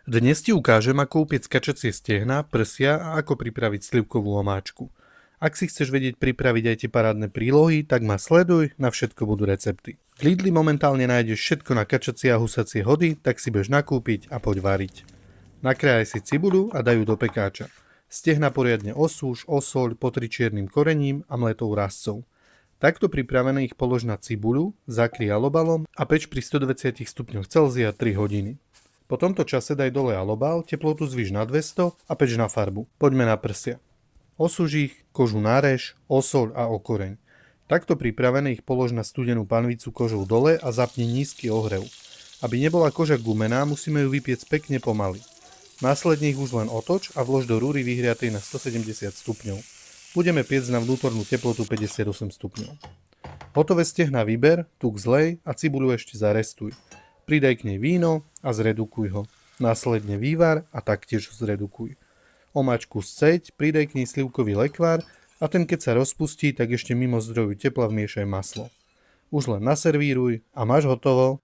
Dnes ti ukážem, ako upiec kačacie stehná, prsia a ako pripraviť slivkovú omáčku. Ak si chceš vedieť pripraviť aj tie parádne prílohy, tak ma sleduj, na všetko budú recepty. V Lidli momentálne nájdeš všetko na kačacie a husacie hody, tak si bež nakúpiť a poď variť. Nakrájaj si cibuľu a daj ju do pekáča. Stehná poriadne osúš, osoľ, potri čiernym korením a mletou rastcov. Takto pripravené ich polož na cibuľu, zakry alobalom a peč pri 120 stupňoch Celzia 3 hodiny. Po tomto čase daj dole alobal, teplotu zvýš na 200 a peč na farbu. Poďme na prsia. Osúž ich, kožu nárež, osoľ a okoreň. Takto pripravené ich polož na studenú panvicu kožou dole a zapni nízky ohrev. Aby nebola koža gumená, musíme ju vypiec pekne pomaly. Následne ich už len otoč a vlož do rúry vyhriatej na 170 stupňov. Budeme piecť na vnútornú teplotu 58 stupňov. Hotové stehná vyber, tuk zlej a cibuľu ešte zarestuj. Pridaj k nej víno a zredukuj ho. Následne vývar a taktiež zredukuj. Omáčku sceď, pridaj k nej slivkový lekvár a ten keď sa rozpustí, tak ešte mimo zdroju tepla vmiešaj maslo. Už len naservíruj a máš hotovo.